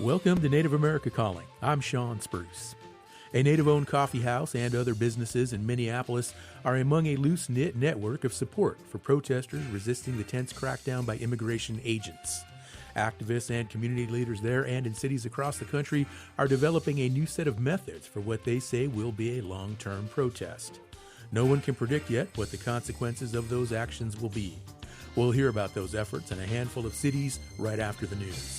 Welcome to Native America Calling. I'm Sean Spruce. A Native-owned coffeehouse and other businesses in Minneapolis are among a loose-knit network of support for protesters resisting the tense crackdown by immigration agents. Activists and community leaders there and in cities across the country are developing a new set of methods for what they say will be a long-term protest. No one can predict yet what the consequences of those actions will be. We'll hear about those efforts in a handful of cities right after the news.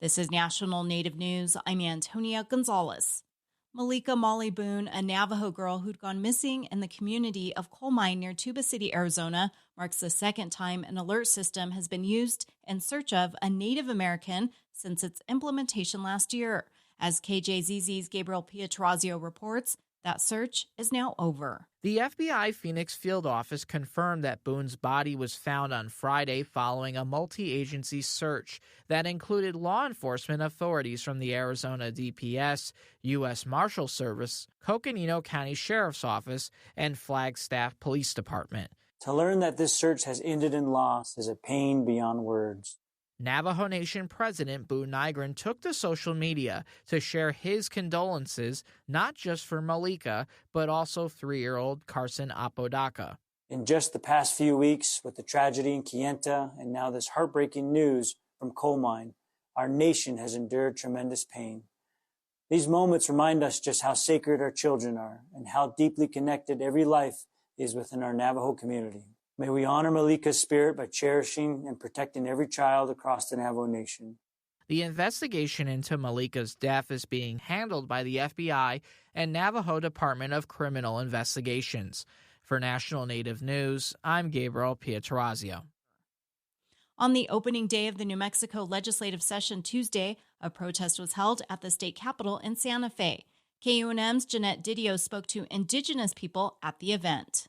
This is National Native News. I'm Antonia Gonzalez. Malika Molly Boone, a Navajo girl who'd gone missing in the community of Coal Mine near Tuba City, Arizona, marks the second time an alert system has been used in search of a Native American since its implementation last year. As KJZZ's Gabriel Pietrorazio reports, that search is now over. The FBI Phoenix field office confirmed that Boone's body was found on Friday following a multi-agency search that included law enforcement authorities from the Arizona DPS, U.S. Marshal Service, Coconino County Sheriff's Office, and Flagstaff Police Department. To learn that this search has ended in loss is a pain beyond words. Navajo Nation President Boo Nygren took to social media to share his condolences, not just for Malika, but also 3-year-old Carson Apodaca. In just the past few weeks, with the tragedy in Kayenta and now this heartbreaking news from Coal Mine, our nation has endured tremendous pain. These moments remind us just how sacred our children are and how deeply connected every life is within our Navajo community. May we honor Malika's spirit by cherishing and protecting every child across the Navajo Nation. The investigation into Malika's death is being handled by the FBI and Navajo Department of Criminal Investigations. For National Native News, I'm Gabriel Pietrorazio. On the opening day of the New Mexico legislative session Tuesday, a protest was held at the state capitol in Santa Fe. KUNM's Jeanette Didio spoke to Indigenous people at the event.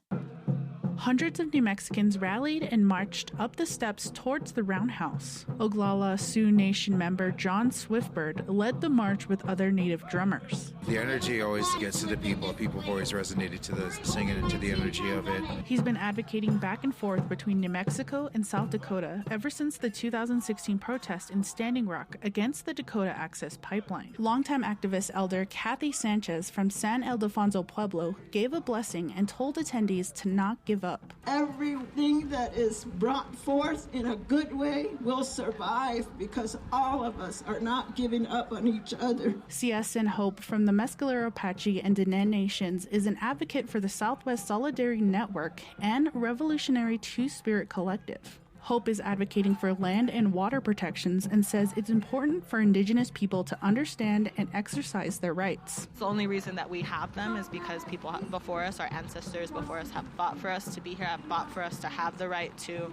Hundreds of New Mexicans rallied and marched up the steps towards the Roundhouse. Oglala Sioux Nation member John Swiftbird led the march with other Native drummers. The energy always gets to the people. People have always resonated to the singing and to the energy of it. He's been advocating back and forth between New Mexico and South Dakota ever since the 2016 protest in Standing Rock against the Dakota Access Pipeline. Longtime activist elder Kathy Sanchez from San Ildefonso Pueblo gave a blessing and told attendees to not give up. Everything that is brought forth in a good way will survive because all of us are not giving up on each other. C.S.N. Hope from the Mescalero Apache and Diné Nations is an advocate for the Southwest Solidarity Network and Revolutionary Two-Spirit Collective. Hope is advocating for land and water protections and says it's important for Indigenous people to understand and exercise their rights. The only reason that we have them is because people before us, our ancestors before us, have fought for us to be here, have fought for us to have the right to,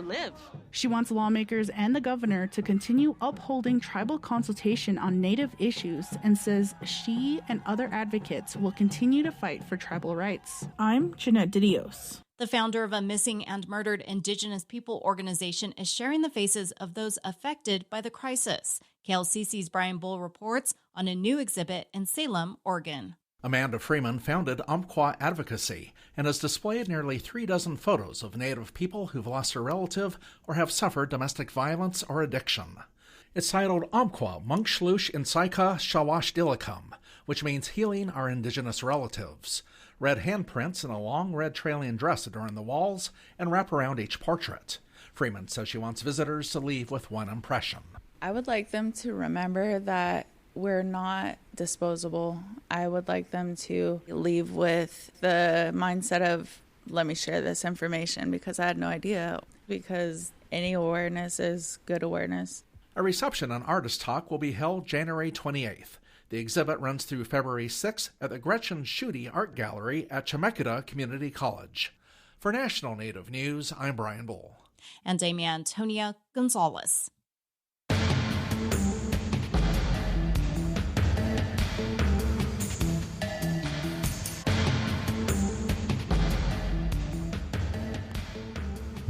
live. She wants lawmakers and the governor to continue upholding tribal consultation on Native issues and says she and other advocates will continue to fight for tribal rights. I'm Jeanette Didios. The founder of a missing and murdered Indigenous people organization is sharing the faces of those affected by the crisis. KLCC's Brian Bull reports on a new exhibit in Salem, Oregon. Amanda Freeman founded Umpqua Advocacy and has displayed nearly 36 photos of Native people who've lost a relative or have suffered domestic violence or addiction. It's titled Umpqua Munkshlush Insaika Shawash Dilikam, which means healing our Indigenous relatives. Red handprints in a long red trailing dress adorn the walls and wrap around each portrait. Freeman says she wants visitors to leave with one impression. I would like them to remember that we're not disposable. I would like them to leave with the mindset of, let me share this information because I had no idea, because any awareness is good awareness. A reception and artist talk will be held January 28th. The exhibit runs through February 6th at the Gretchen Schutte Art Gallery at Chemeketa Community College. For National Native News, I'm Brian Bull. And I'm Antonia Gonzalez.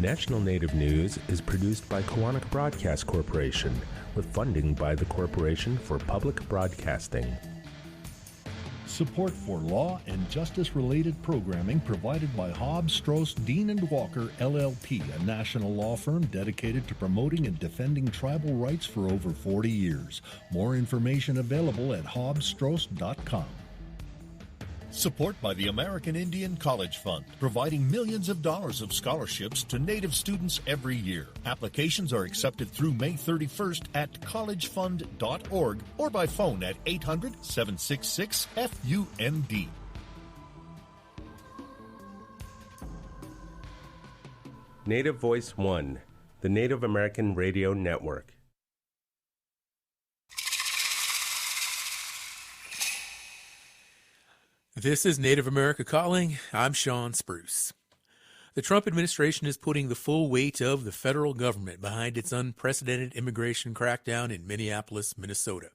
National Native News is produced by Koahnic Broadcast Corporation with funding by the Corporation for Public Broadcasting. Support for law and justice-related programming provided by Hobbs, Strauss, Dean & Walker, LLP, a national law firm dedicated to promoting and defending tribal rights for over 40 years. More information available at hobbsstrauss.com. Support by the American Indian College Fund, providing millions of dollars of scholarships to Native students every year. Applications are accepted through May 31st at collegefund.org or by phone at 800-766-FUND. Native Voice One, the Native American Radio Network. This is Native America Calling. I'm Sean Spruce. The Trump administration is putting the full weight of the federal government behind its unprecedented immigration crackdown in Minneapolis, Minnesota.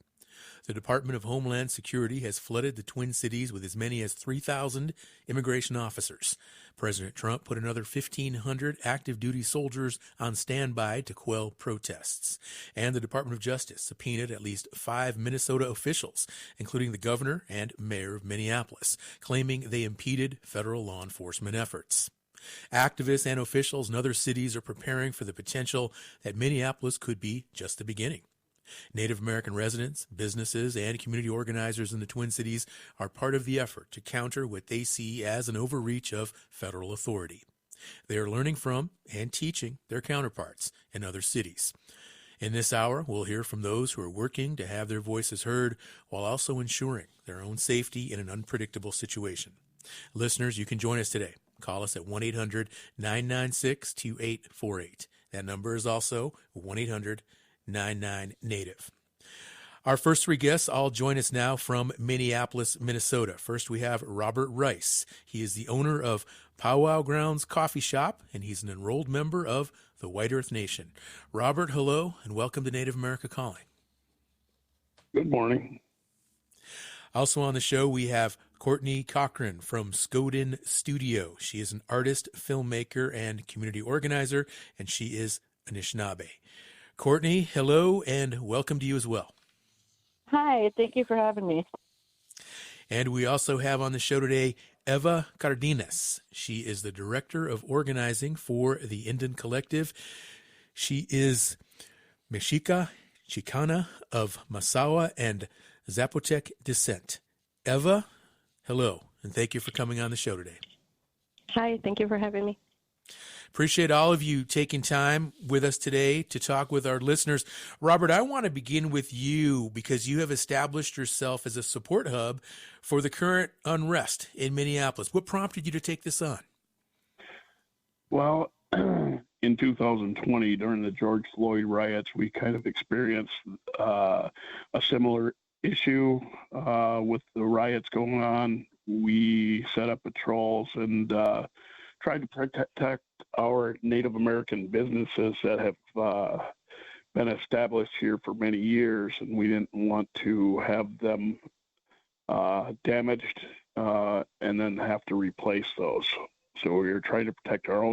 The Department of Homeland Security has flooded the Twin Cities with as many as 3,000 immigration officers. President Trump put another 1,500 active duty soldiers on standby to quell protests. And the Department of Justice subpoenaed at least 5 Minnesota officials, including the governor and mayor of Minneapolis, claiming they impeded federal law enforcement efforts. Activists and officials in other cities are preparing for the potential that Minneapolis could be just the beginning. Native American residents, businesses, and community organizers in the Twin Cities are part of the effort to counter what they see as an overreach of federal authority. They are learning from and teaching their counterparts in other cities. In this hour, we'll hear from those who are working to have their voices heard while also ensuring their own safety in an unpredictable situation. Listeners, you can join us today. Call us at 1-800-996-2848. That number is also 1-800-99-NATIVE. Our first 3 guests all join us now from Minneapolis, Minnesota. First, we have Robert Rice. He is the owner of Powwow Grounds Coffee Shop, and he's an enrolled member of the White Earth Nation. Robert, hello, and welcome to Native America Calling. Good morning. Also on the show, we have Courtney Cochran from Scoden Studio. She is an artist, filmmaker, and community organizer, and she is Anishinaabe. Courtney, hello, and welcome to you as well. Hi, thank you for having me. And we also have on the show today Eva Cardenas. She is the Director of Organizing for the Indian Collective. She is Mexica Chicana of Masawa and Zapotec descent. Eva, hello, and thank you for coming on the show today. Hi, thank you for having me. Appreciate all of you taking time with us today to talk with our listeners. Robert, I want to begin with you because you have established yourself as a support hub for the current unrest in Minneapolis. What prompted you to take this on? Well, in 2020, during the George Floyd riots, we kind of experienced a similar issue with the riots going on. We set up patrols and tried to protect our Native American businesses that have been established here for many years, and we didn't want to have them damaged and then have to replace those. So we were trying to protect our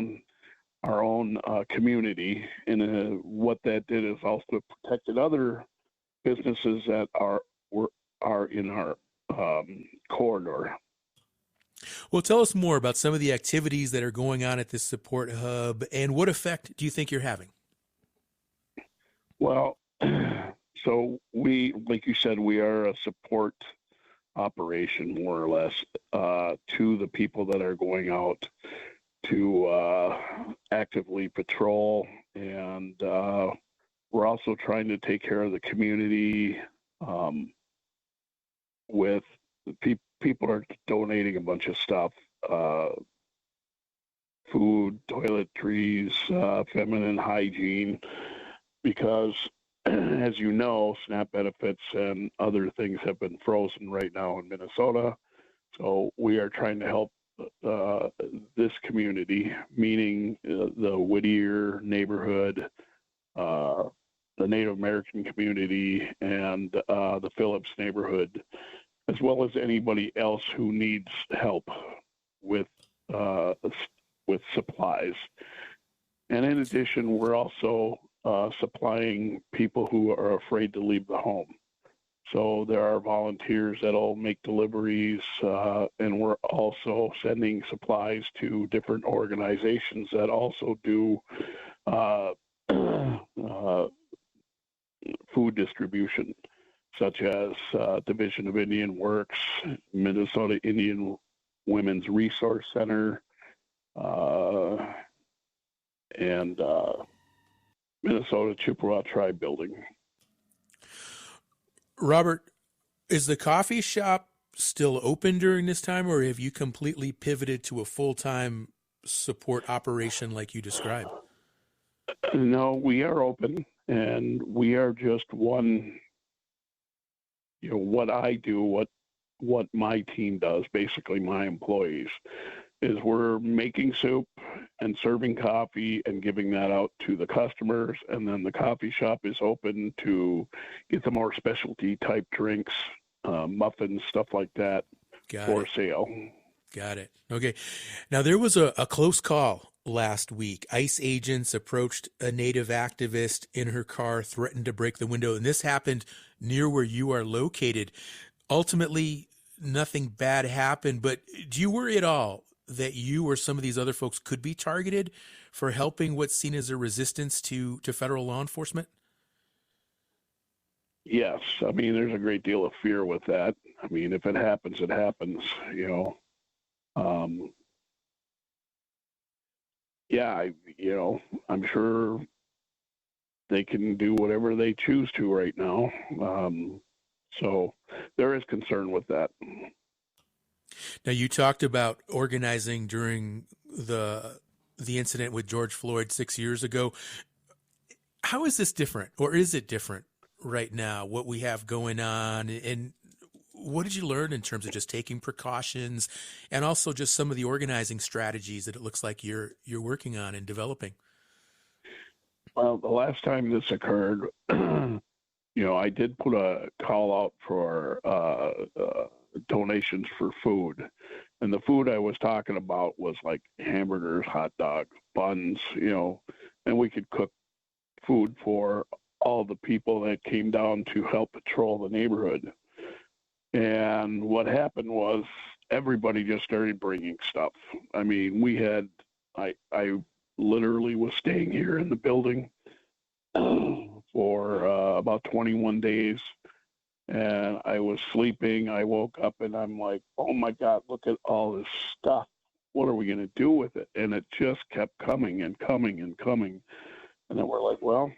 own community, and what that did is also protected other businesses that are in our corridor. Well, tell us more about some of the activities that are going on at this support hub, and what effect do you think you're having? Well, so we, like you said, we are a support operation, more or less, to the people that are going out to actively patrol, and we're also trying to take care of the community with people are donating a bunch of stuff, food, toiletries, feminine hygiene, because as you know, SNAP benefits and other things have been frozen right now in Minnesota. So we are trying to help this community, meaning the Whittier neighborhood, the Native American community, and the Phillips neighborhood, as well as anybody else who needs help with supplies. And in addition, we're also supplying people who are afraid to leave the home. So there are volunteers that'll make deliveries, and we're also sending supplies to different organizations that also do food distribution, such as Division of Indian Works, Minnesota Indian Women's Resource Center, and Minnesota Chippewa Tribe Building. Robert, is the coffee shop still open during this time, or have you completely pivoted to a full-time support operation like you described? No, we are open, and we are just one, what I do, what my team does, basically my employees, is we're making soup and serving coffee and giving that out to the customers. And then the coffee shop is open to get the more specialty type drinks, muffins, stuff like that for sale. Got it. Okay. Now, there was a close call last week. ICE agents approached a Native activist in her car, threatened to break the window. And this happened near where you are located. Ultimately, nothing bad happened. But do you worry at all that you or some of these other folks could be targeted for helping what's seen as a resistance to federal law enforcement? Yes. I mean, there's a great deal of fear with that. I mean, if it happens, it happens, I'm sure they can do whatever they choose to right now. So there is concern with that. Now, you talked about organizing during the incident with George Floyd 6 years ago. How is this different, or is it different right now, what we have going on? And what did you learn in terms of just taking precautions and also just some of the organizing strategies that it looks like you're working on and developing? Well, the last time this occurred, I did put a call out for donations for food. And the food I was talking about was like hamburgers, hot dogs, buns, and we could cook food for all the people that came down to help patrol the neighborhood. And what happened was everybody just started bringing stuff. I mean, I literally was staying here in the building for about 21 days. And I was sleeping. I woke up and I'm like, oh my God, look at all this stuff. What are we going to do with it? And it just kept coming and coming and coming. And then we're like, well,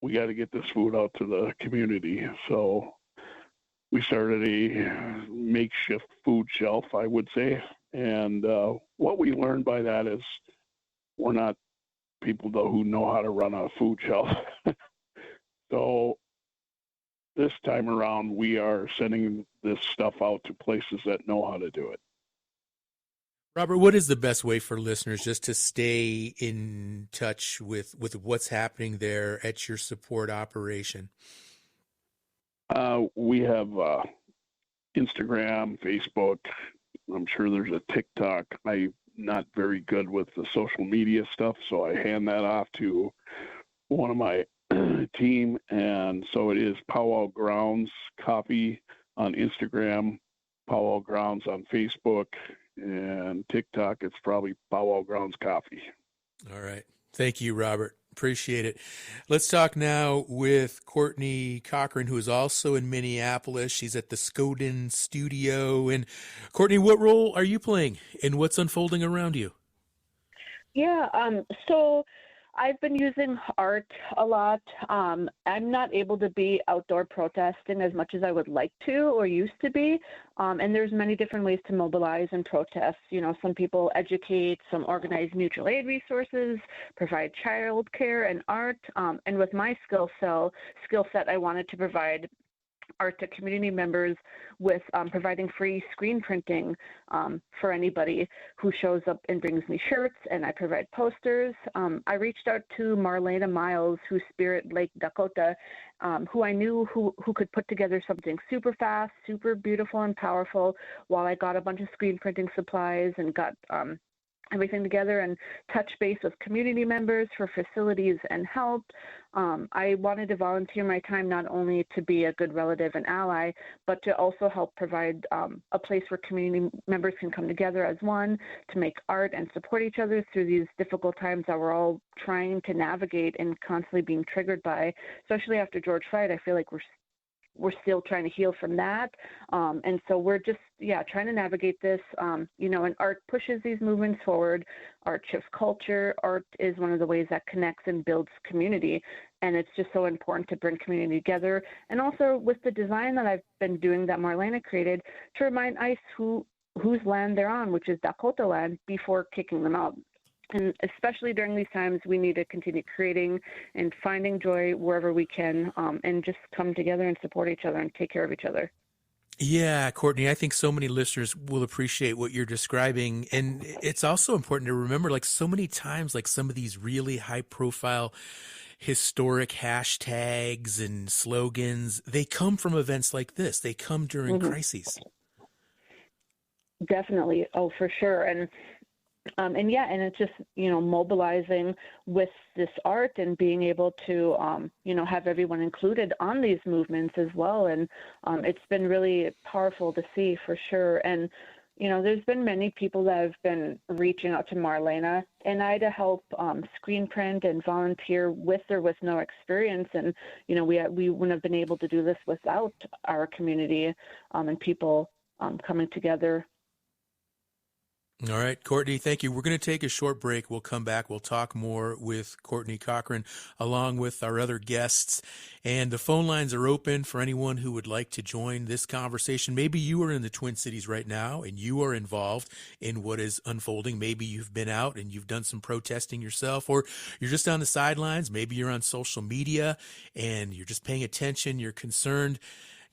we got to get this food out to the community. So we started a makeshift food shelf, I would say. And what we learned by that is we're not people who know how to run a food shelf. So this time around, we are sending this stuff out to places that know how to do it. Robert, what is the best way for listeners just to stay in touch with what's happening there at your support operation? We have Instagram, Facebook. I'm sure there's a TikTok. I'm not very good with the social media stuff, so I hand that off to one of my team. And so it is Powwow Grounds Coffee on Instagram, Powwow Grounds on Facebook, and TikTok. It's probably Powwow Grounds Coffee. All right. Thank you, Robert. Appreciate it. Let's talk now with Courtney Cochran, who is also in Minneapolis. She's at the Skoden studio. And Courtney, what role are you playing and what's unfolding around you? Yeah, so I've been using art a lot. I'm not able to be outdoor protesting as much as I would like to or used to be. And there's many different ways to mobilize and protest. Some people educate, some organize mutual aid resources, provide child care and art. And with my skill set, I wanted to provide art to community members with providing free screen printing for anybody who shows up and brings me shirts, and I provide posters. I reached out to Marlena Miles, who's Spirit Lake, Dakota, who I knew who could put together something super fast, super beautiful and powerful, while I got a bunch of screen printing supplies and got everything together and touch base with community members for facilities and help. I wanted to volunteer my time not only to be a good relative and ally, but to also help provide a place where community members can come together as one to make art and support each other through these difficult times that we're all trying to navigate and constantly being triggered by, especially after George Floyd. I feel like we're still trying to heal from that. And so we're just, trying to navigate this, and art pushes these movements forward. Art shifts culture. Art is one of the ways that connects and builds community. And it's just so important to bring community together. And also with the design that I've been doing that Marlena created, to remind ICE whose land they're on, which is Dakota land, before kicking them out. And especially during these times, we need to continue creating and finding joy wherever we can, and just come together and support each other and take care of each other. Yeah, Courtney, I think so many listeners will appreciate what you're describing. And it's also important to remember, like so many times, like some of these really high profile historic hashtags and slogans, they come from events like this. They come during crises. Definitely. Oh, for sure. And it's just, mobilizing with this art and being able to, have everyone included on these movements as well. And it's been really powerful to see for sure. And, there's been many people that have been reaching out to Marlena and I to help screen print and volunteer with or with no experience. And, we wouldn't have been able to do this without our community and people coming together. All right, Courtney, thank you. We're going to take a short break. We'll come back. We'll talk more with Courtney Cochran along with our other guests. And the phone lines are open for anyone who would like to join this conversation. Maybe you are in the Twin Cities right now and you are involved in what is unfolding. Maybe you've been out and you've done some protesting yourself, or you're just on the sidelines. Maybe you're on social media and you're just paying attention. You're concerned.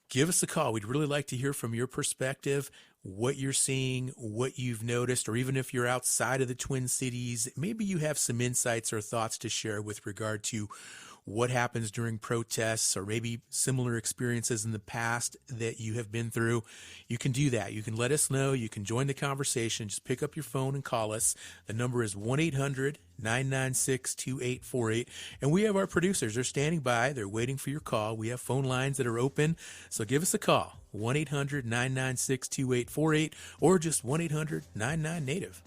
Give us a call. We'd really like to hear from your perspective, what you're seeing, what you've noticed, or even if you're outside of the Twin Cities, maybe you have some insights or thoughts to share with regard to what happens during protests or maybe similar experiences in the past that you have been through. You can do that. You can let us know. You can join the conversation. Just pick up your phone and call us. The number is 1-800-996-2848. And we have our producers. They're standing by. They're waiting for your call. We have phone lines that are open. So give us a call, 1-800-996-2848 or just 1-800-99-NATIVE.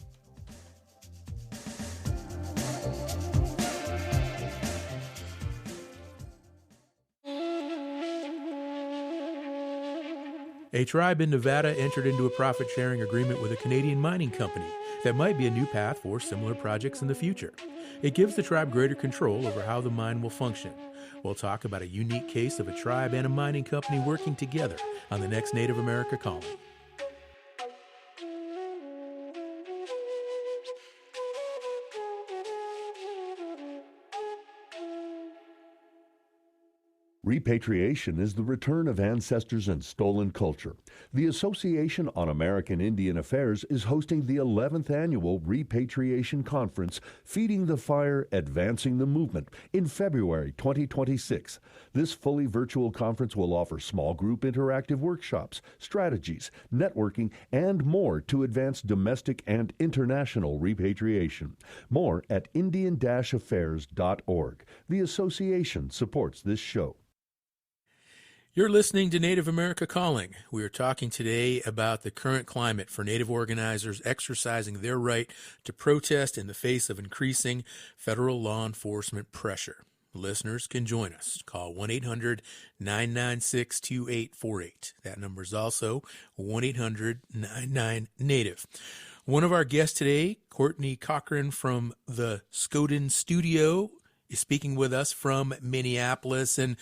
A tribe in Nevada entered into a profit-sharing agreement with a Canadian mining company that might be a new path for similar projects in the future. It gives the tribe greater control over how the mine will function. We'll talk about a unique case of a tribe and a mining company working together on the next Native America Calling. Repatriation is the return of ancestors and stolen culture. The Association on American Indian Affairs is hosting the 11th annual Repatriation Conference, Feeding the Fire, Advancing the Movement, in February 2026. This fully virtual conference will offer small group interactive workshops, strategies, networking, and more to advance domestic and international repatriation. More at indian-affairs.org. The association supports this show. You're listening to Native America Calling. We are talking today about the current climate for Native organizers exercising their right to protest in the face of increasing federal law enforcement pressure. Listeners can join us. Call 1-800-996-2848. That number is also 1-800-99-NATIVE. One of our guests today, Courtney Cochran from the Skoden Studio, is speaking with us from Minneapolis. And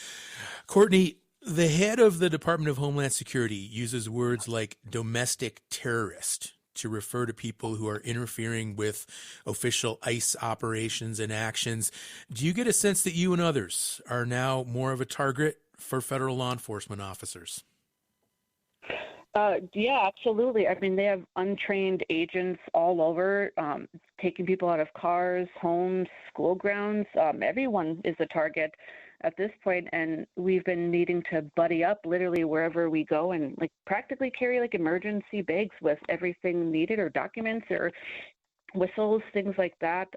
Courtney, the head of the Department of Homeland Security uses words like domestic terrorist to refer to people who are interfering with official ICE operations and actions. Do you get a sense that you and others are now more of a target for federal law enforcement officers? Yeah, absolutely. I mean, they have untrained agents all over, taking people out of cars, homes, school grounds. Everyone is a target at this point, and we've been needing to buddy up literally wherever we go and like practically carry like emergency bags with everything needed or documents or whistles, things like that.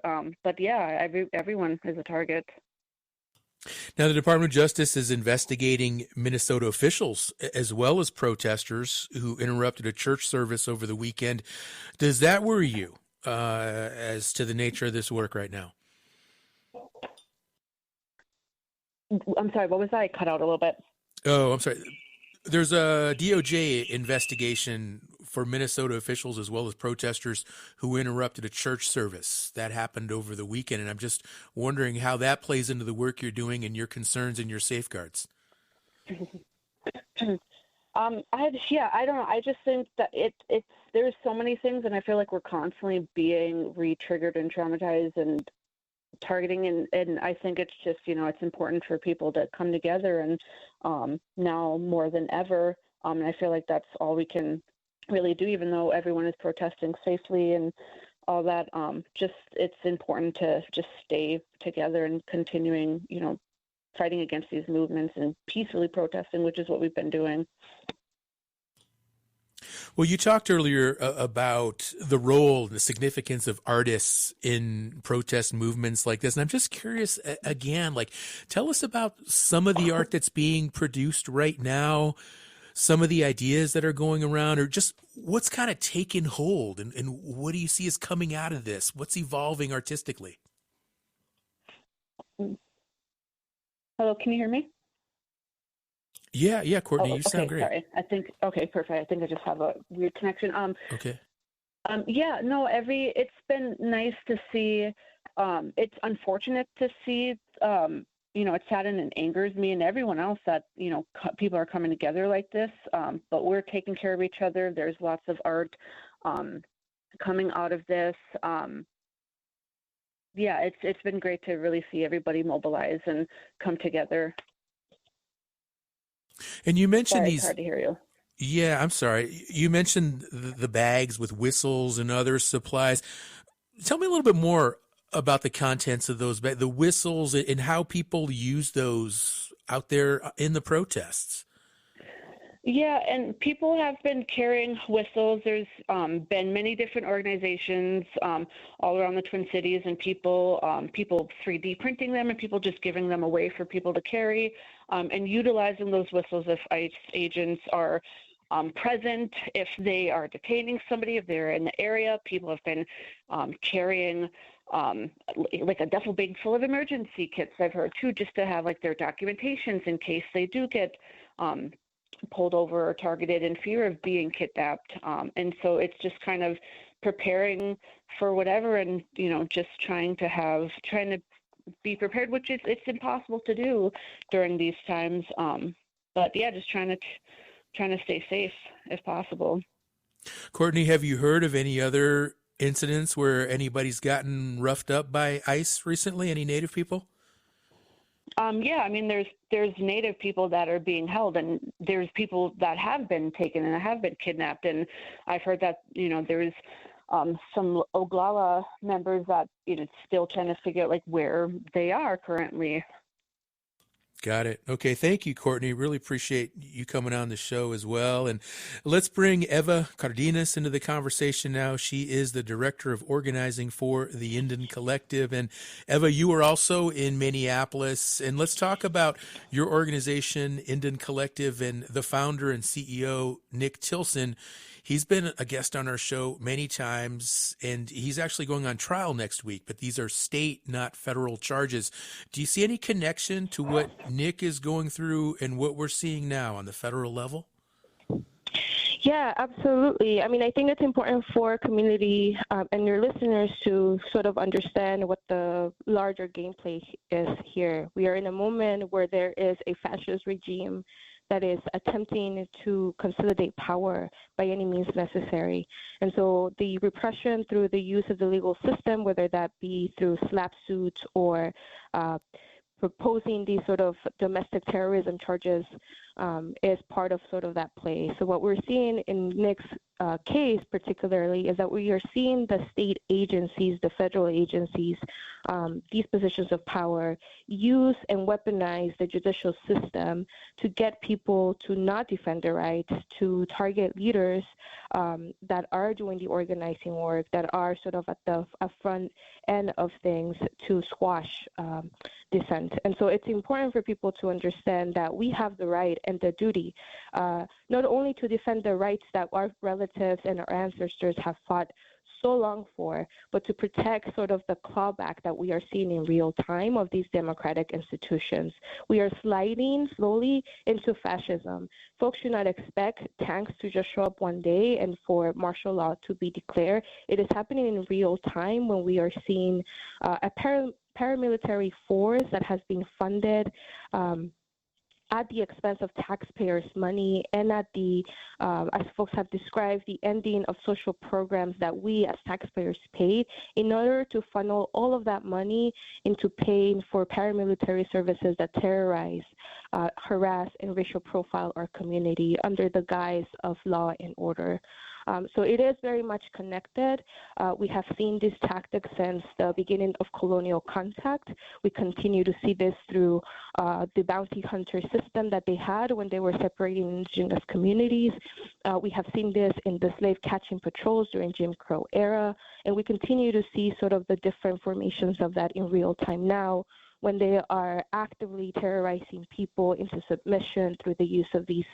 But yeah, everyone is a target. Now, the Department of Justice is investigating Minnesota officials as well as protesters who interrupted a church service over the weekend. Does that worry you as to the nature of this work right now? I'm sorry, what was that? I cut out a little bit. Oh, I'm sorry. There's a DOJ investigation for Minnesota officials as well as protesters who interrupted a church service. That happened over the weekend, and I'm just wondering how that plays into the work you're doing and your concerns and your safeguards. I don't know. I just think that it's there's so many things, and I feel like we're constantly being re-triggered and traumatized and targeting, and I think it's just, it's important for people to come together, and now more than ever, and I feel like that's all we can really do, even though everyone is protesting safely and all that. Just it's important to just stay together and continuing, fighting against these movements and peacefully protesting, which is what we've been doing. Well, you talked earlier about the role and the significance of artists in protest movements like this. And I'm just curious, again, tell us about some of the art that's being produced right now, some of the ideas that are going around, or just what's kind of taken hold, and what do you see is coming out of this? What's evolving artistically? Hello, can you hear me? Yeah, Courtney, you sound great. Sorry. Okay, perfect. I think I just have a weird connection. Okay. It's been nice to see. It's unfortunate to see, it saddens and angers me and everyone else that, people are coming together like this. But we're taking care of each other. There's lots of art coming out of this. It's been great to really see everybody mobilize and come together. And you mentioned It's hard to hear you. Yeah, I'm sorry. You mentioned the bags with whistles and other supplies. Tell me a little bit more about the contents of those bags, the whistles, and how people use those out there in the protests. Yeah, and people have been carrying whistles. There's been many different organizations all around the Twin Cities, and people 3D printing them, and people just giving them away for people to carry, and utilizing those whistles if ICE agents are present, if they are detaining somebody, if they're in the area. People have been carrying like a duffel bag full of emergency kits, I've heard too, just to have their documentations in case they do get pulled over or targeted in fear of being kidnapped. And so it's just kind of preparing for whatever, and just trying to be prepared, which it's impossible to do during these times. But yeah, just trying to stay safe if possible. Courtney, have you heard of any other incidents where anybody's gotten roughed up by ICE recently? Any Native people? There's Native people that are being held, and there's people that have been taken and have been kidnapped. And I've heard that, there's some Oglala members that, still trying to figure out where they are currently. Got it. Okay. Thank you, Courtney. Really appreciate you coming on the show as well. And let's bring Eva Cardenas into the conversation now. She is the Director of Organizing for the Indian Collective. And Eva, you are also in Minneapolis. And let's talk about your organization, Indian Collective, and the founder and CEO, Nick Tilson. He's been a guest on our show many times, and he's actually going on trial next week, but these are state, not federal charges. Do you see any connection to what Nick is going through and what we're seeing now on the federal level? Yeah, absolutely. I think it's important for community and your listeners to sort of understand what the larger gameplay is here. We are in a moment where there is a fascist regime that is attempting to consolidate power by any means necessary. And so the repression through the use of the legal system, whether that be through slap suits or proposing these sort of domestic terrorism charges, is part of sort of that play. So what we're seeing in Nick's case particularly is that we are seeing the state agencies, the federal agencies, these positions of power use and weaponize the judicial system to get people to not defend their rights, to target leaders that are doing the organizing work, that are sort of at the front end of things to squash dissent. And so it's important for people to understand that we have the right and the duty not only to defend the rights that our relatives and our ancestors have fought so long for, but to protect sort of the clawback that we are seeing in real time of these democratic institutions. We are sliding slowly into fascism. Folks should not expect tanks to just show up one day and for martial law to be declared. It is happening in real time when we are seeing a paramilitary force that has been funded at the expense of taxpayers' money and at the, as folks have described, the ending of social programs that we as taxpayers paid in order to funnel all of that money into paying for paramilitary services that terrorize, harass, and racial profile our community under the guise of law and order. So it is very much connected. We have seen this tactic since the beginning of colonial contact. We continue to see this through the bounty hunter system that they had when they were separating indigenous communities. We have seen this in the slave catching patrols during Jim Crow era, and we continue to see sort of the different formations of that in real time now, when they are actively terrorizing people into submission through the use of these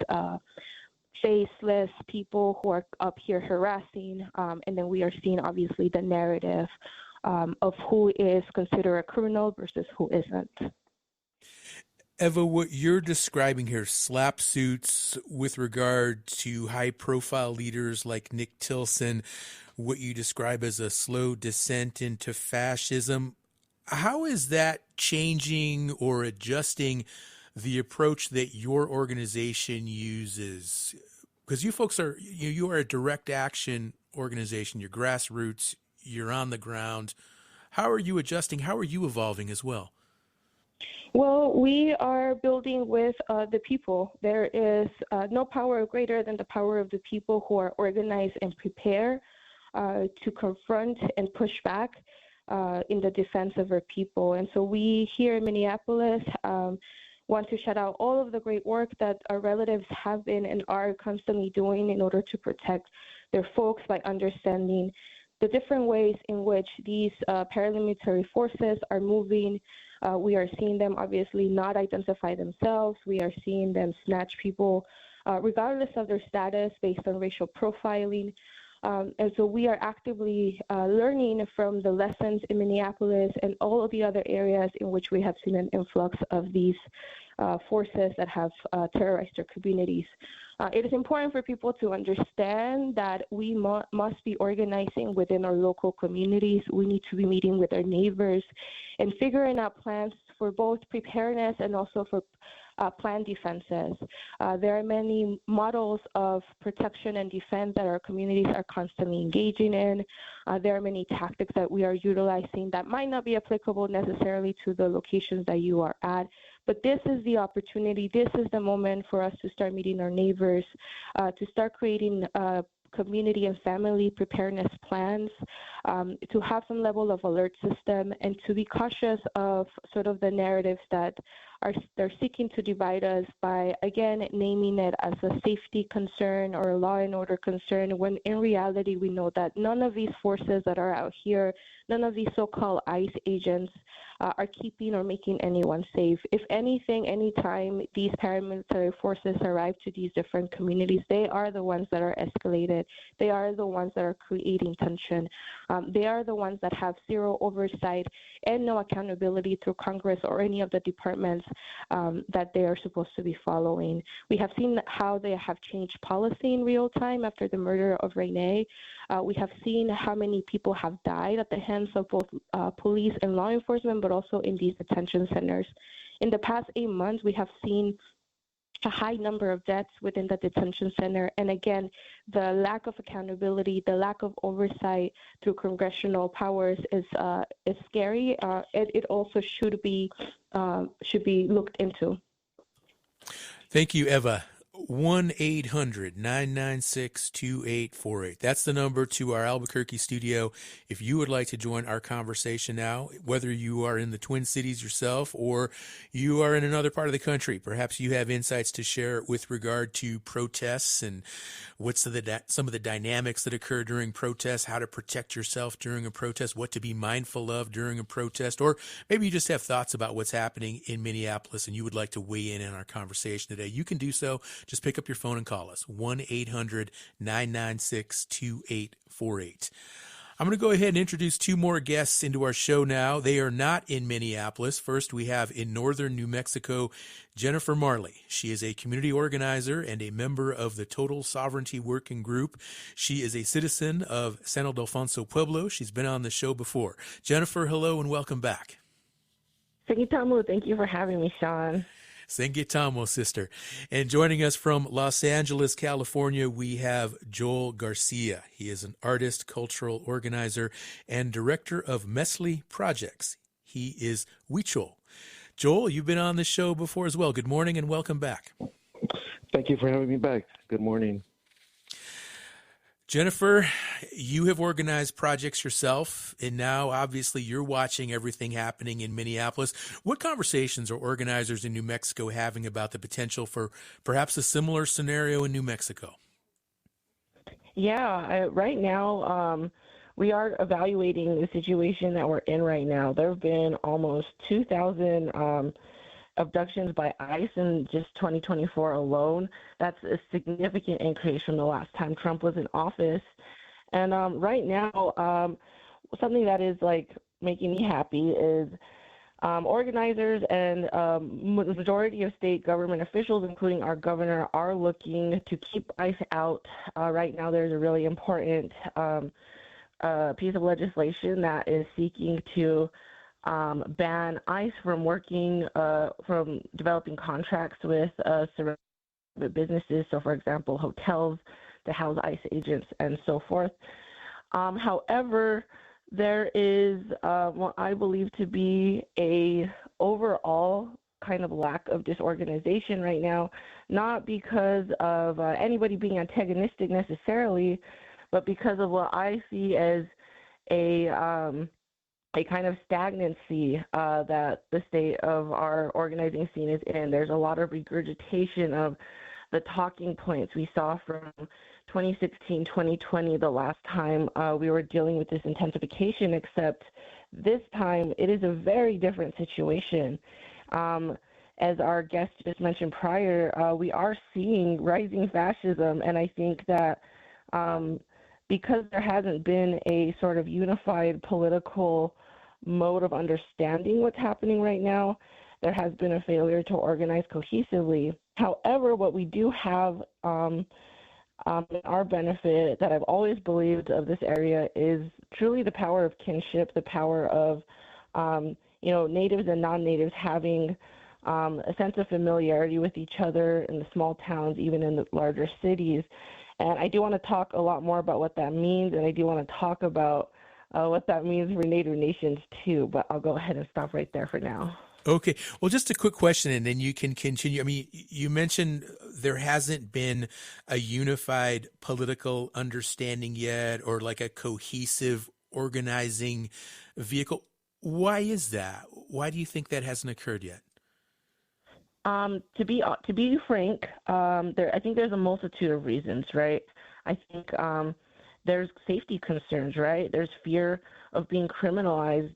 faceless people who are up here harassing, and then we are seeing obviously the narrative of who is considered a criminal versus who isn't. Eva, what you're describing here, slap suits with regard to high-profile leaders like Nick Tilson, what you describe as a slow descent into fascism, how is that changing or adjusting the approach that your organization uses? Because you folks are, you are a direct action organization, you're grassroots, you're on the ground. How are you adjusting? How are you evolving as well? Well, we are building with the people. There is no power greater than the power of the people who are organized and prepare to confront and push back in the defense of our people. And so we here in Minneapolis want to shout out all of the great work that our relatives have been and are constantly doing in order to protect their folks by understanding the different ways in which these paramilitary forces are moving. We are seeing them obviously not identify themselves. We are seeing them snatch people regardless of their status based on racial profiling. And so we are actively learning from the lessons in Minneapolis and all of the other areas in which we have seen an influx of these forces that have terrorized their communities. It is important for people to understand that we must be organizing within our local communities. We need to be meeting with our neighbors and figuring out plans for both preparedness and also for planned defenses. There are many models of protection and defense that our communities are constantly engaging in. There are many tactics that we are utilizing that might not be applicable necessarily to the locations that you are at. But this is the opportunity, this is the moment for us to start meeting our neighbors, to start creating community and family preparedness plans, to have some level of alert system, and to be cautious of sort of the narratives that they're seeking to divide us by, again, naming it as a safety concern or a law and order concern, when in reality we know that none of these forces that are out here, none of these so-called ICE agents are keeping or making anyone safe. If anything, anytime these paramilitary forces arrive to these different communities, they are the ones that are escalated. They are the ones that are creating tension. They are the ones that have zero oversight and no accountability through Congress or any of the departments that they are supposed to be following. We have seen how they have changed policy in real time after the murder of Renee. We have seen how many people have died at the hands of both police and law enforcement, but also in these detention centers. In the past 8 months, we have seen a high number of deaths within the detention center. And again, the lack of accountability, the lack of oversight through congressional powers is scary. It also should be looked into. Thank you, Eva. 1-800-996-2848. That's the number to our Albuquerque studio. If you would like to join our conversation now, whether you are in the Twin Cities yourself or you are in another part of the country, perhaps you have insights to share with regard to protests and what's some of the dynamics that occur during protests, how to protect yourself during a protest, what to be mindful of during a protest, or maybe you just have thoughts about what's happening in Minneapolis and you would like to weigh in our conversation today. You can do so. Just pick up your phone and call us, 1-800-996-2848. I'm going to go ahead and introduce two more guests into our show now. They are not in Minneapolis. First, we have in northern New Mexico, Jennifer Marley. She is a community organizer and a member of the Total Sovereignty Working Group. She is a citizen of San Ildefonso Pueblo. She's been on the show before. Jennifer, hello and welcome back. Thank you for having me, Sean. Sengitamo, sister. And joining us from Los Angeles, California, we have Joel Garcia. He is an artist, cultural organizer, and director of Mesli Projects. He is Huichol. Joel, you've been on the show before as well. Good morning and welcome back. Thank you for having me back. Good morning. Jennifer, you have organized projects yourself, and now obviously you're watching everything happening in Minneapolis. What conversations are organizers in New Mexico having about the potential for perhaps a similar scenario in New Mexico? Yeah, right now we are evaluating the situation that we're in right now. There have been almost 2,000 abductions by ICE in just 2024 alone. That's a significant increase from the last time Trump was in office. And right now, something that is like making me happy is organizers and the majority of state government officials, including our governor, are looking to keep ICE out. Right now, there's a really important piece of legislation that is seeking to ban ICE from from developing contracts with surrounding businesses. So, for example, hotels to house ICE agents and so forth. However, there is what I believe to be a overall kind of lack of disorganization right now, not because of anybody being antagonistic necessarily, but because of what I see as a kind of stagnancy that the state of our organizing scene is in. There's a lot of regurgitation of the talking points we saw from 2016, 2020, the last time we were dealing with this intensification, except this time it is a very different situation. As our guest just mentioned prior, we are seeing rising fascism, and I think that because there hasn't been a sort of unified political mode of understanding what's happening right now, there has been a failure to organize cohesively. However, what we do have in our benefit that I've always believed of this area is truly the power of kinship, the power of natives and non-natives having a sense of familiarity with each other in the small towns, even in the larger cities. And I do want to talk a lot more about what that means, and I do want to talk about what that means for Native nations too, but I'll go ahead and stop right there for now. Okay. Well, just a quick question, and then you can continue. I mean, you mentioned there hasn't been a unified political understanding yet, or like a cohesive organizing vehicle. Why is that? Why do you think that hasn't occurred yet? To be frank, I think there's a multitude of reasons, right? I think there's safety concerns, right? There's fear of being criminalized.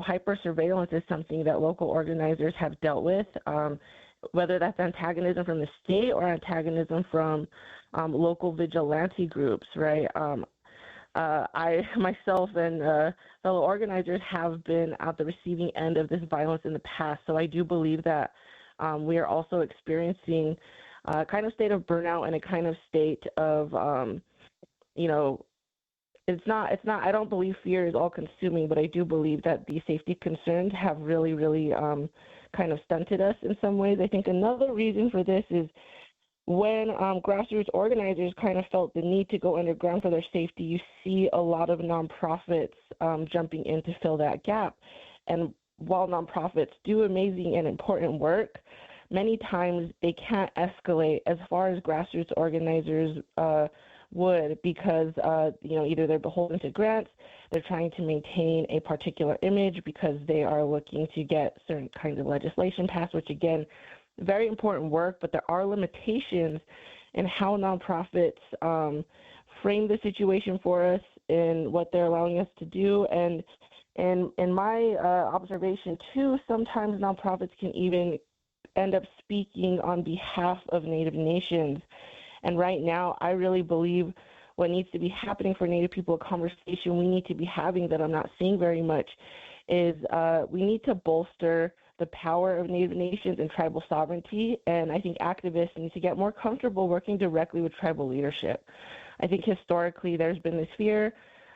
Hyper surveillance is something that local organizers have dealt with, whether that's antagonism from the state or antagonism from local vigilante groups, right? I myself and fellow organizers have been at the receiving end of this violence in the past, so I do believe that we are also experiencing a kind of state of burnout and a kind of state of I don't believe fear is all consuming, but I do believe that these safety concerns have really, really kind of stunted us in some ways. I think another reason for this is when grassroots organizers kind of felt the need to go underground for their safety, you see a lot of nonprofits jumping in to fill that gap. And while nonprofits do amazing and important work, many times they can't escalate as far as grassroots organizers would because, either they're beholden to grants, they're trying to maintain a particular image because they are looking to get certain kinds of legislation passed, which, again, very important work, but there are limitations in how nonprofits frame the situation for us and what they're allowing us to do. And in my observation, too, sometimes nonprofits can even end up speaking on behalf of Native nations. And right now, I really believe what needs to be happening for Native people, a conversation we need to be having that I'm not seeing very much, is we need to bolster the power of Native nations and tribal sovereignty. And I think activists need to get more comfortable working directly with tribal leadership. I think historically there's been this fear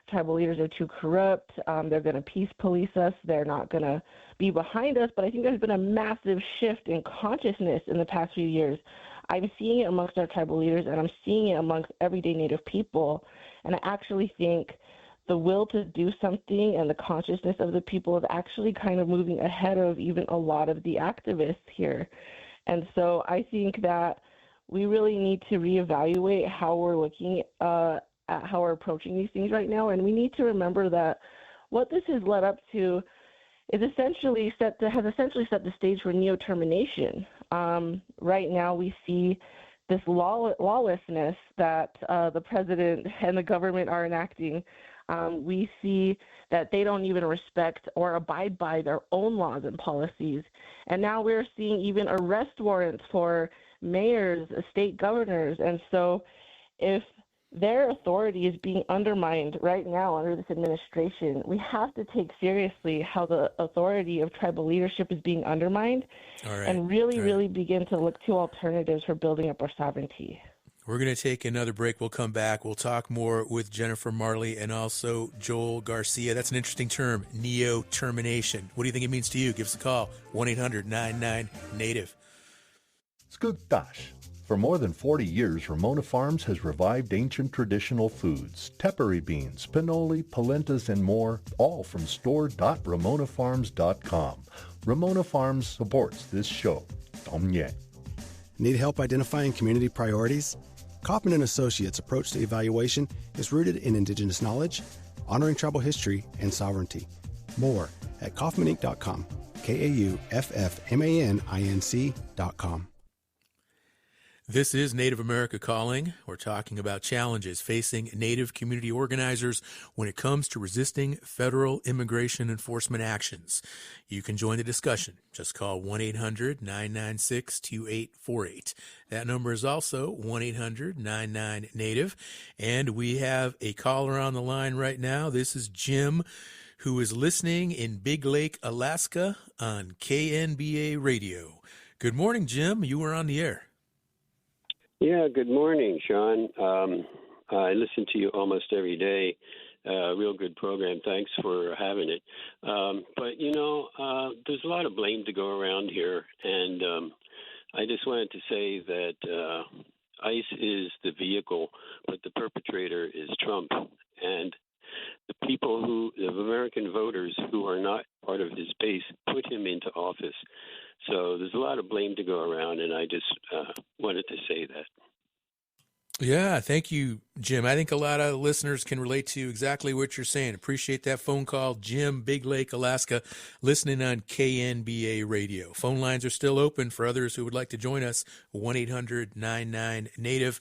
tribal leaders are too corrupt, they're going to peace police us, they're not going to be behind us. But I think there's been a massive shift in consciousness in the past few years. I'm seeing it amongst our tribal leaders, and I'm seeing it amongst everyday Native people. And I actually think the will to do something and the consciousness of the people is actually kind of moving ahead of even a lot of the activists here. And so I think that we really need to reevaluate how we're looking at how we're approaching these things right now. And we need to remember that what this has led up to is essentially has set the stage for neo-termination. Right now we see this lawlessness that the president and the government are enacting. We see that they don't even respect or abide by their own laws and policies. And now we're seeing even arrest warrants for mayors, state governors. And so if their authority is being undermined right now under this administration, we have to take seriously how the authority of tribal leadership is being undermined and really begin to look to alternatives for building up our sovereignty. We're going to take another break. We'll come back. We'll talk more with Jennifer Marley and also Joel Garcia. That's an interesting term, neo-termination. What do you think it means to you? Give us a call, 1-800-99-NATIVE. Skugtash. For more than 40 years, Ramona Farms has revived ancient traditional foods, tepary beans, pinoli, polentas, and more, all from store.ramonafarms.com. Ramona Farms supports this show. Tomye. Need help identifying community priorities? Kaufman & Associates' approach to evaluation is rooted in indigenous knowledge, honoring tribal history, and sovereignty. More at kaufmaninc.com, KAUFFMANINC.com. This is Native America Calling. We're talking about challenges facing Native community organizers when it comes to resisting federal immigration enforcement actions. You can join the discussion. Just call 1-800-996-2848. That number is also 1-800-99-NATIVE. And we have a caller on the line right now. This is Jim, who is listening in Big Lake, Alaska on KNBA Radio. Good morning, Jim. You were on the air. Yeah, good morning, Sean. I listen to you almost every day. Real good program. Thanks for having it. But, there's a lot of blame to go around here. And I just wanted to say that ICE is the vehicle, but the perpetrator is Trump. And the people the American voters who are not part of his base put him into office. So there's a lot of blame to go around, and I just wanted to say that. Yeah, thank you, Jim. I think a lot of listeners can relate to exactly what you're saying. Appreciate that phone call. Jim, Big Lake, Alaska, listening on KNBA Radio. Phone lines are still open for others who would like to join us, 1-800-99-NATIVE.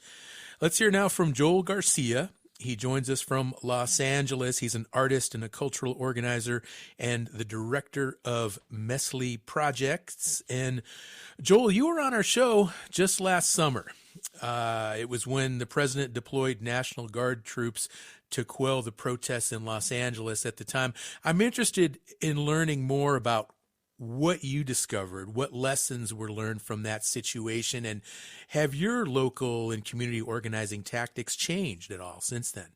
Let's hear now from Joel Garcia. He joins us from Los Angeles. He's an artist and a cultural organizer and the director of Mesley Projects. And Joel, you were on our show just last summer. It was when the president deployed National Guard troops to quell the protests in Los Angeles at the time. I'm interested in learning more about what you discovered, what lessons were learned from that situation, and have your local and community organizing tactics changed at all since then?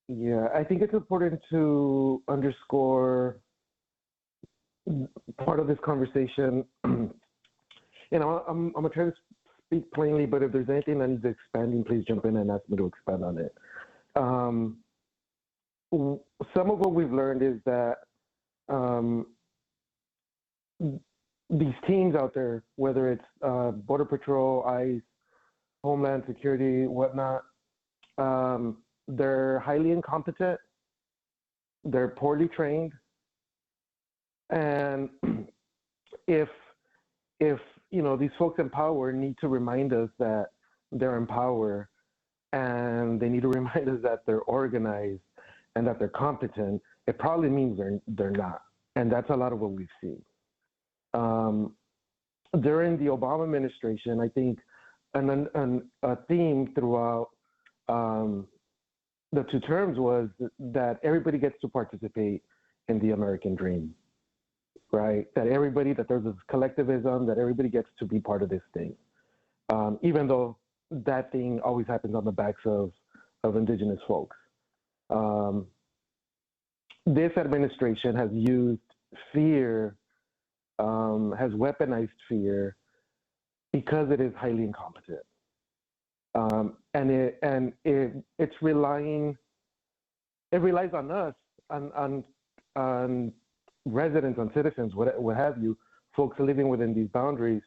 Yeah, I think it's important to underscore part of this conversation. I'm going to try to speak plainly, but if there's anything that needs expanding, please jump in and ask me to expand on it. Some of what we've learned is that these teams out there, whether it's Border Patrol, ICE, Homeland Security, whatnot, they're highly incompetent. They're poorly trained, and if these folks in power need to remind us that they're in power, and they need to remind us that they're organized and that they're competent, it probably means they're not, and that's a lot of what we've seen. During the Obama administration, I think a theme throughout the two terms was that everybody gets to participate in the American dream, right? That there's this collectivism, that everybody gets to be part of this thing, even though that thing always happens on the backs of indigenous folks. This administration has used fear, has weaponized fear because it is highly incompetent. And it relies on us, on residents, on citizens, what have you, folks living within these boundaries,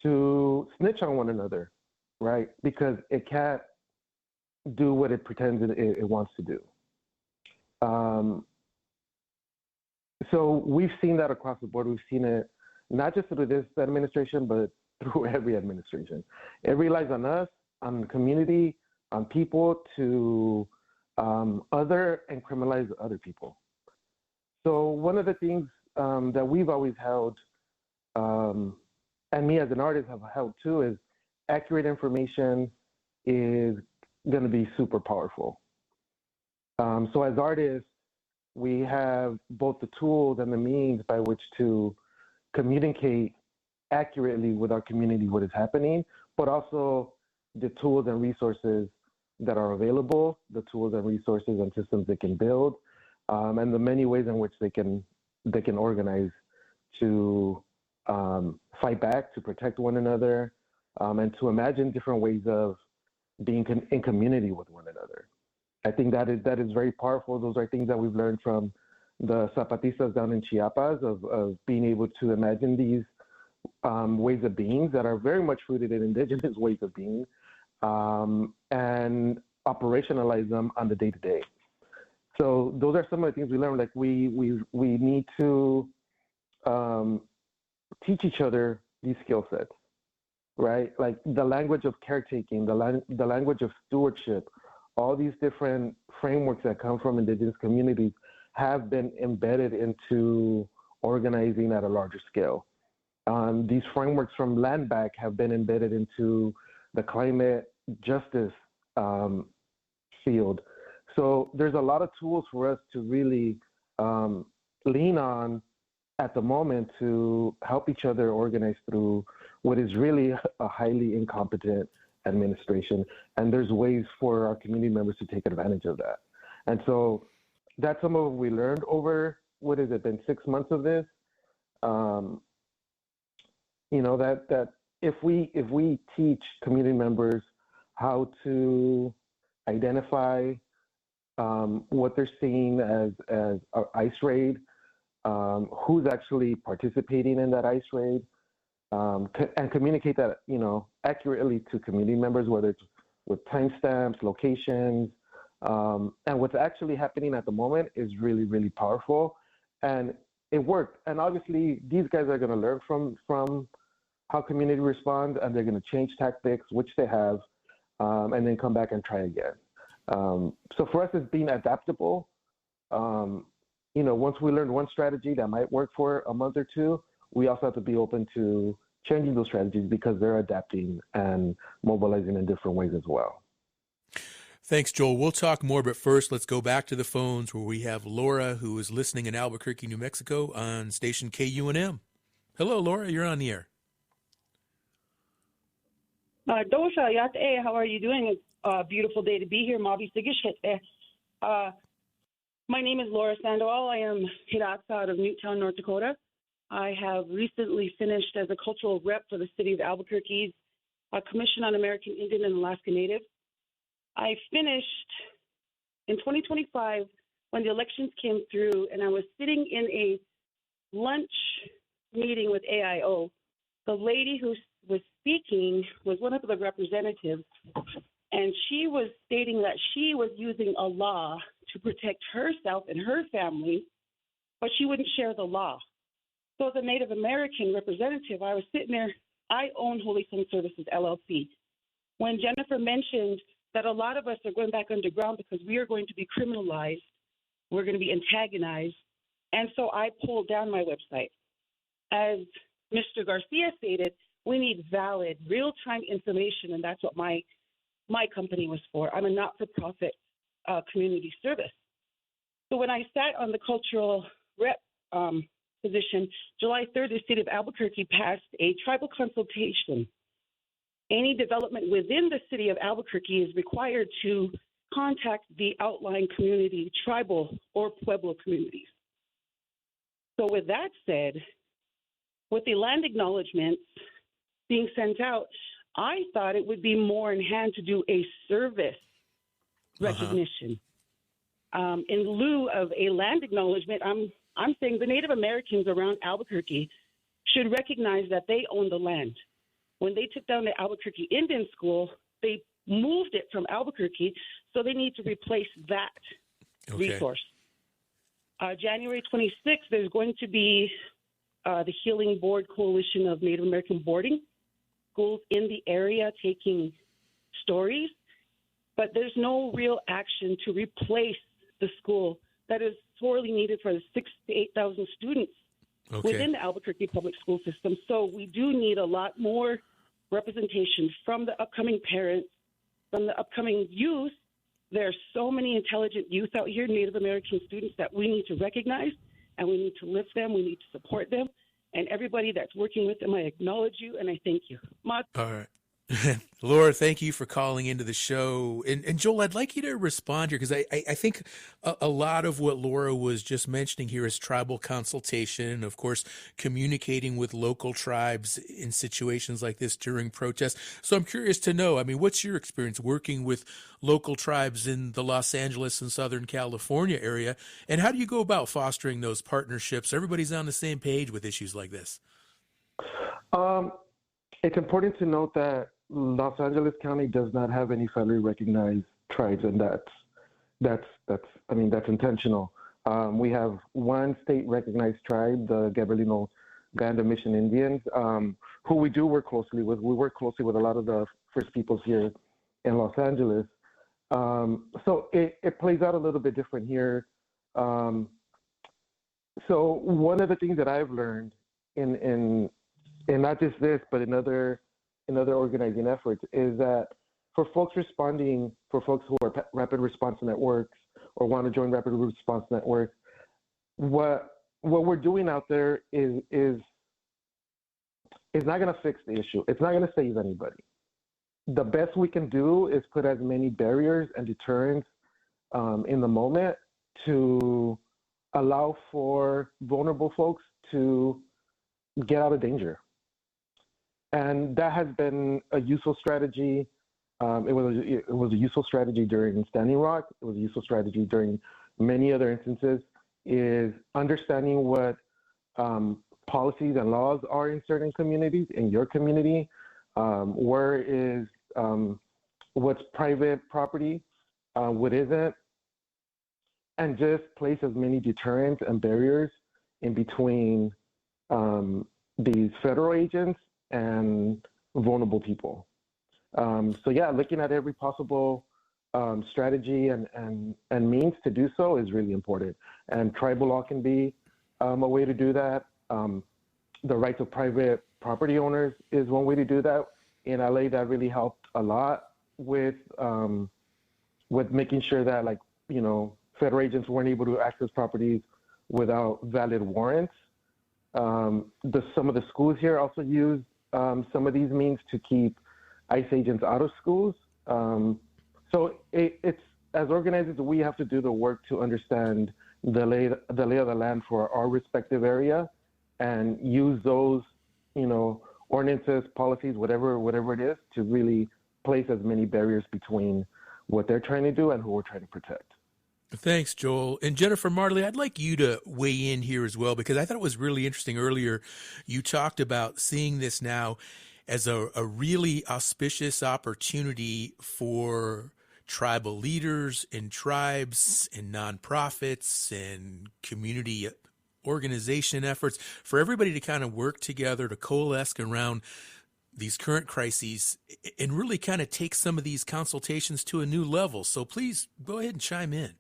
to snitch on one another, right? Because it can't do what it pretends it wants to do. So we've seen that across the board. We've seen it not just through this administration, but through every administration. It relies on us, on the community, on people to other and criminalize other people. So one of the things that we've always held, and me as an artist have held too, is accurate information is going to be super powerful. So as artists, we have both the tools and the means by which to communicate accurately with our community what is happening, but also the tools and resources that are available, the tools and resources and systems they can build, and the many ways in which they can organize to fight back, to protect one another, and to imagine different ways of being in community with one another. I think that is very powerful. Those are things that we've learned from the Zapatistas down in Chiapas of being able to imagine these ways of being that are very much rooted in indigenous ways of being, and operationalize them on the day-to-day. So those are some of the things we learned. Like we need to teach each other these skill sets, right? Like the language of caretaking, the language of stewardship, all these different frameworks that come from indigenous communities have been embedded into organizing at a larger scale. These frameworks from land back have been embedded into the climate justice field. So there's a lot of tools for us to really lean on at the moment to help each other organize through what is really a highly incompetent administration. And there's ways for our community members to take advantage of that. And so that's some of what we learned over, what has it been, 6 months of this? That if we teach community members how to identify what they're seeing as an ICE raid, who's actually participating in that ICE raid, and communicate that accurately to community members, whether it's with timestamps, locations, and what's actually happening at the moment is really, really powerful, and it worked. And obviously, these guys are going to learn from how community responds, and they're going to change tactics, which they have, and then come back and try again. So for us, it's being adaptable. Once we learn one strategy that might work for a month or two, we also have to be open to changing those strategies because they're adapting and mobilizing in different ways as well. Thanks, Joel. We'll talk more, but first, let's go back to the phones where we have Laura, who is listening in Albuquerque, New Mexico on station KUNM. Hello, Laura. You're on the air. Dosha, Yate, how are you doing? It's a beautiful day to be here. My name is Laura Sandoval. I am Hidatsa out of Newtown, North Dakota. I have recently finished as a cultural rep for the city of Albuquerque's Commission on American Indian and Alaska Native. I finished in 2025 when the elections came through, and I was sitting in a lunch meeting with AIO, the lady who was speaking was one of the representatives, and she was stating that she was using a law to protect herself and her family, but she wouldn't share the law. So as a Native American representative, I was sitting there. I own Holy Sun Services, LLC. When Jennifer mentioned that a lot of us are going back underground because we are going to be criminalized, we're going to be antagonized, and so I pulled down my website. As Mr. Garcia stated, we need valid, real-time information, and that's what my company was for. I'm a not-for-profit community service. So when I sat on the cultural rep position, July 3rd, the city of Albuquerque passed a tribal consultation. Any development within the city of Albuquerque is required to contact the outlying community, tribal or Pueblo communities. So with that said, with the land acknowledgements being sent out, I thought it would be more in hand to do a service recognition. In lieu of a land acknowledgement, I'm saying the Native Americans around Albuquerque should recognize that they own the land. When they took down the Albuquerque Indian School, they moved it from Albuquerque, so they need to replace that resource. January 26th, there's going to be the Healing Board Coalition of Native American boarding schools in the area taking stories, but there's no real action to replace the school that is sorely needed for the 6,000 to 8,000 students within the Albuquerque public school system. So we do need a lot more representation from the upcoming parents, from the upcoming youth. There are so many intelligent youth out here, Native American students, that we need to recognize, and we need to lift them, we need to support them. And everybody that's working with them, I acknowledge you and I thank you. All right. Laura, thank you for calling into the show. And Joel, I'd like you to respond here, because I think a lot of what Laura was just mentioning here is tribal consultation, of course, communicating with local tribes in situations like this during protests. So I'm curious to know, I mean, what's your experience working with local tribes in the Los Angeles and Southern California area? And how do you go about fostering those partnerships? Everybody's on the same page with issues like this. It's important to note that Los Angeles County does not have any federally recognized tribes, and that's intentional. We have one state recognized tribe, the Gabrielino Band of Mission Indians, who we do work closely with. We work closely with a lot of the First Peoples here in Los Angeles. So it plays out a little bit different here. So one of the things that I've learned in not just this, but in other organizing efforts, is that for folks who are rapid response networks or want to join rapid response networks, what we're doing out there is not going to fix the issue. It's not going to save anybody. The best we can do is put as many barriers and deterrents in the moment to allow for vulnerable folks to get out of danger. And that has been a useful strategy. It was a useful strategy during Standing Rock. It was a useful strategy during many other instances, is understanding what policies and laws are in certain communities, in your community, where is what's private property, what isn't, and just place as many deterrents and barriers in between these federal agents and vulnerable people. So yeah, looking at every possible strategy and means to do so is really important. And tribal law can be a way to do that. The rights of private property owners is one way to do that. In LA, that really helped a lot with making sure that, like, you know, federal agents weren't able to access properties without valid warrants. Some of the schools here also use some of these means to keep ICE agents out of schools. So it's, as organizers, we have to do the work to understand the lay of the land for our respective area and use those, you know, ordinances, policies, whatever it is, to really place as many barriers between what they're trying to do and who we're trying to protect. Thanks, Joel. And Jennifer Marley, I'd like you to weigh in here as well, because I thought it was really interesting earlier. You talked about seeing this now as a really auspicious opportunity for tribal leaders and tribes and nonprofits and community organization efforts, for everybody to kind of work together to coalesce around these current crises and really kind of take some of these consultations to a new level. So please go ahead and chime in.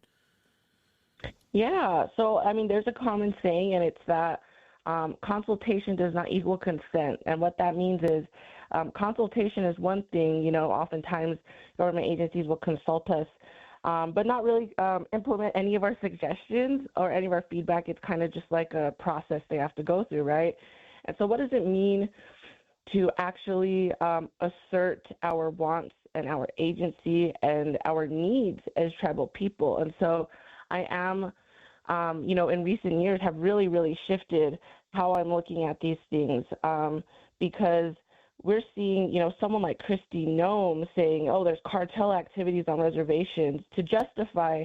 Yeah. So, I mean, there's a common saying, and it's that consultation does not equal consent. And what that means is consultation is one thing. You know, oftentimes government agencies will consult us, but not really implement any of our suggestions or any of our feedback. It's kind of just like a process they have to go through, right? And so what does it mean to actually assert our wants and our agency and our needs as tribal people? And so I am, in recent years have really, really shifted how I'm looking at these things, because we're seeing, someone like Kristi Noem saying, oh, there's cartel activities on reservations to justify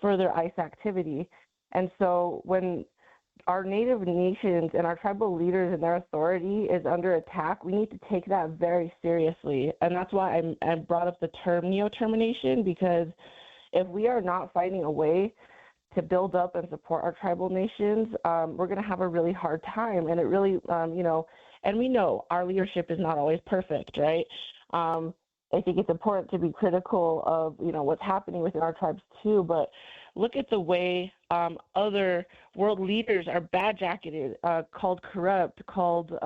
further ICE activity. And so when our Native nations and our tribal leaders and their authority is under attack, we need to take that very seriously. And that's why I brought up the term neo-termination, because if we are not finding a way to build up and support our tribal nations, we're going to have a really hard time. And it really, and we know our leadership is not always perfect, right? I think it's important to be critical of, what's happening within our tribes too, but look at the way other world leaders are bad-jacketed, called corrupt, called,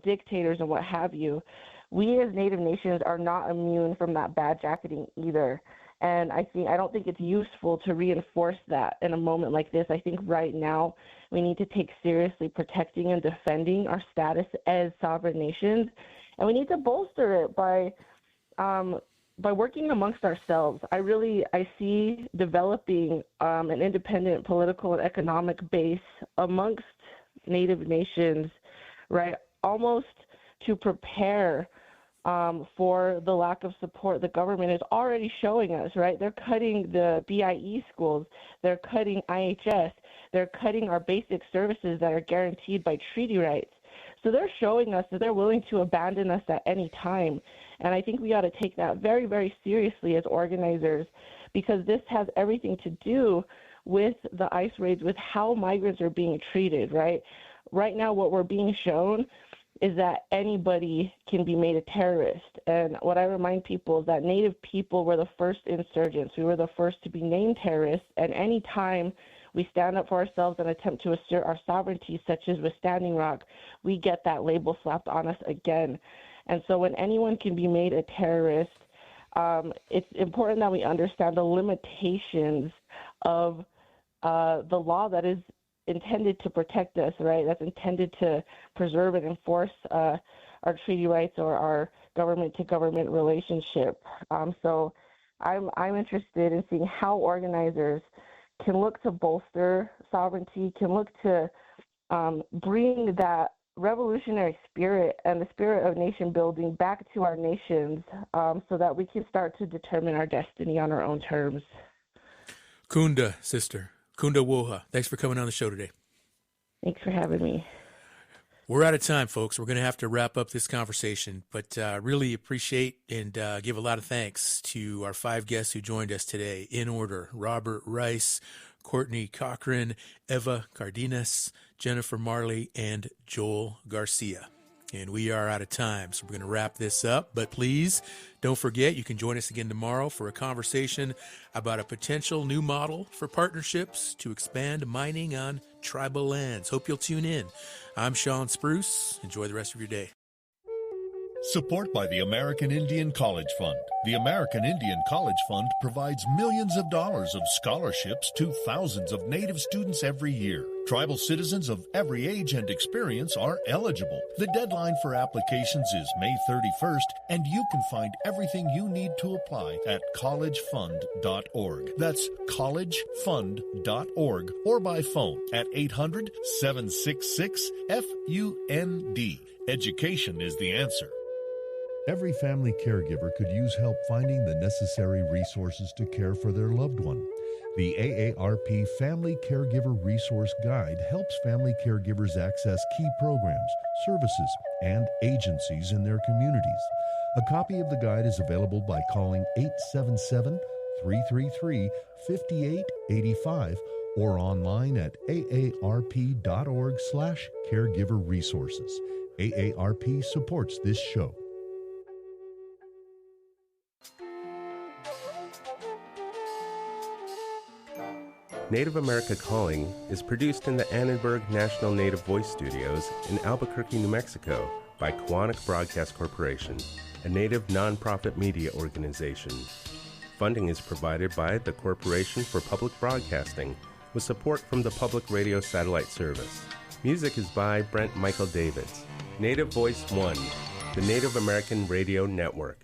dictators and what have you. We as Native nations are not immune from that bad-jacketing either. And I don't think it's useful to reinforce that in a moment like this. I think right now we need to take seriously protecting and defending our status as sovereign nations, and we need to bolster it by working amongst ourselves. I see developing an independent political and economic base amongst Native nations, right, almost to prepare for the lack of support the government is already showing us, right? They're cutting the BIE schools, they're cutting IHS, they're cutting our basic services that are guaranteed by treaty rights. So they're showing us that they're willing to abandon us at any time. And I think we ought to take that very, very seriously as organizers, because this has everything to do with the ICE raids, with how migrants are being treated, right? Right now, what we're being shown is that anybody can be made a terrorist. And what I remind people is that Native people were the first insurgents. We were the first to be named terrorists. And any time we stand up for ourselves and attempt to assert our sovereignty, such as with Standing Rock, we get that label slapped on us again. And so when anyone can be made a terrorist, it's important that we understand the limitations of the law that is intended to protect us, right? That's intended to preserve and enforce our treaty rights or our government-to-government relationship. So I'm interested in seeing how organizers can look to bolster sovereignty, can look to bring that revolutionary spirit and the spirit of nation building back to our nations, so that we can start to determine our destiny on our own terms. Kunda, sister. Kunda Woha, thanks for coming on the show today. Thanks for having me. We're out of time, folks. We're going to have to wrap up this conversation, but really appreciate and give a lot of thanks to our 5 guests who joined us today in order: Robert Rice, Courtney Cochran, Eva Cardenas, Jennifer Marley, and Joel Garcia. And we are out of time, so we're going to wrap this up. But please don't forget, you can join us again tomorrow for a conversation about a potential new model for partnerships to expand mining on tribal lands. Hope you'll tune in. I'm Sean Spruce. Enjoy the rest of your day. Support by the American Indian College Fund. The American Indian College Fund provides millions of dollars of scholarships to thousands of Native students every year. Tribal citizens of every age and experience are eligible. The deadline for applications is May 31st, and you can find everything you need to apply at collegefund.org. That's collegefund.org, or by phone at 800-766-FUND. Education is the answer. Every family caregiver could use help finding the necessary resources to care for their loved one. The AARP Family Caregiver Resource Guide helps family caregivers access key programs, services, and agencies in their communities. A copy of the guide is available by calling 877-333-5885 or online at aarp.org/caregiverresources. AARP supports this show. Native America Calling is produced in the Annenberg National Native Voice Studios in Albuquerque, New Mexico by Quantic Broadcast Corporation, a Native nonprofit media organization. Funding is provided by the Corporation for Public Broadcasting with support from the Public Radio Satellite Service. Music is by Brent Michael Davids. Native Voice One, the Native American Radio Network.